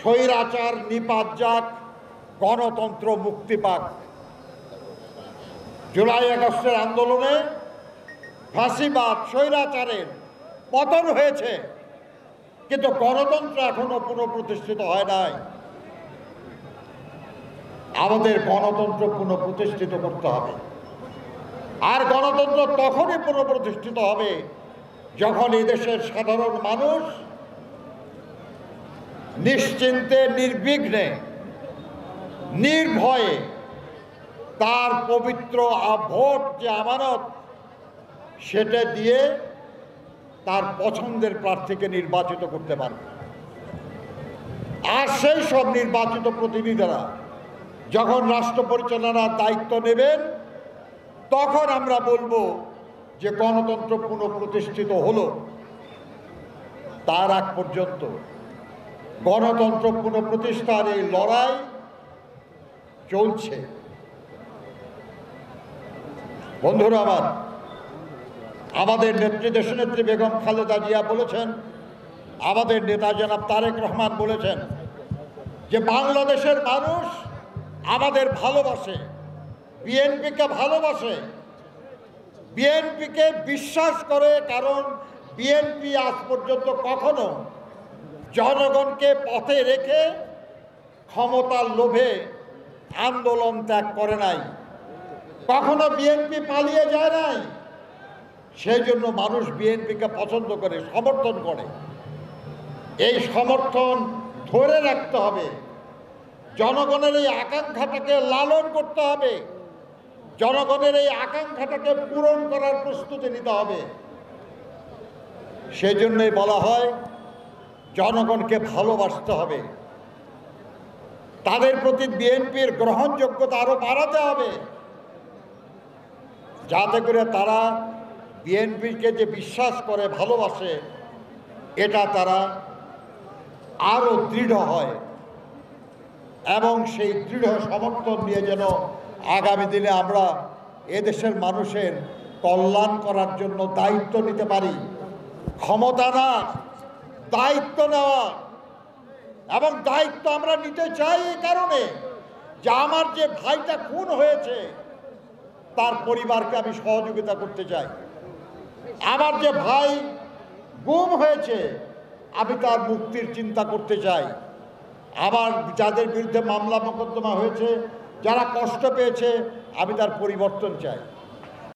স্বৈরাচার নিপাত যাক, গণতন্ত্র মুক্তি পাক। জুলাই আগস্টের আন্দোলনে ফাঁসিবাদ স্বৈরাচারের পতন হয়েছে, কিন্তু গণতন্ত্র এখনো পুনঃপ্রতিষ্ঠিত হয় নাই। আমাদের গণতন্ত্র পুনঃপ্রতিষ্ঠিত করতে হবে। আর গণতন্ত্র তখনই পুনঃপ্রতিষ্ঠিত হবে যখন এই দেশের সাধারণ মানুষ নিশ্চিন্তে, নির্বিঘ্নে, নির্ভয়ে তার পবিত্র ভোট যে আমানত, সেটা দিয়ে তার পছন্দের প্রার্থীকে নির্বাচিত করতে পারবে। আর সেই সব নির্বাচিত প্রতিনিধিরা যখন রাষ্ট্র পরিচালনার দায়িত্ব নেবেন, তখন আমরা বলবো যে গণতন্ত্র পুনঃপ্রতিষ্ঠিত হলো। তার আগ পর্যন্ত গণতন্ত্র পুনঃপ্রতিষ্ঠার এই লড়াই চলছে। বন্ধুরা আমার, আমাদের নেত্রী, দেশনেত্রী বেগম খালেদা জিয়া বলেছেন, আমাদের নেতা জনাব তারেক রহমান বলেছেন যে বাংলাদেশের মানুষ আমাদের ভালোবাসে, বিএনপিকে ভালোবাসে, বিএনপিকে বিশ্বাস করে। কারণ বিএনপি আজ পর্যন্ত কখনো জনগণকে পথে রেখে ক্ষমতার লোভে আন্দোলন ত্যাগ করে নাই, কখনো বিএনপি পালিয়ে যায় নাই। সেই জন্য মানুষ বিএনপিকে পছন্দ করে, সমর্থন করে। এই সমর্থন ধরে রাখতে হবে। জনগণের এই আকাঙ্ক্ষাটাকে লালন করতে হবে, জনগণের এই আকাঙ্ক্ষাটাকে পূরণ করার প্রস্তুতি নিতে হবে। সেই জন্যই বলা হয় জনগণকে ভালোবাসতে হবে, তাদের প্রতি বিএনপির গ্রহণযোগ্যতা আরো বাড়াতে হবে, যাতে করে তারা বিএনপিকে যে বিশ্বাস করে, ভালোবাসে, এটা তারা আরো দৃঢ় হয় এবং সেই দৃঢ় সমর্থন নিয়ে যেন আগামী দিনে আমরা এদেশের মানুষের কল্যাণ করার জন্য দায়িত্ব নিতে পারি। ক্ষমতা না, দায়িত্ব নেওয়া। এবং দায়িত্ব আমরা নিতে চাই এই কারণে যে আমার যে ভাইটা খুন হয়েছে তার পরিবারকে আমি সহযোগিতা করতে চাই। আমার যে ভাই গুম হয়েছে আমি তার মুক্তির চিন্তা করতে চাই। আবার যাদের বিরুদ্ধে মামলা মোকদ্দমা হয়েছে, যারা কষ্ট পেয়েছে, আমি তার পরিবর্তন চাই।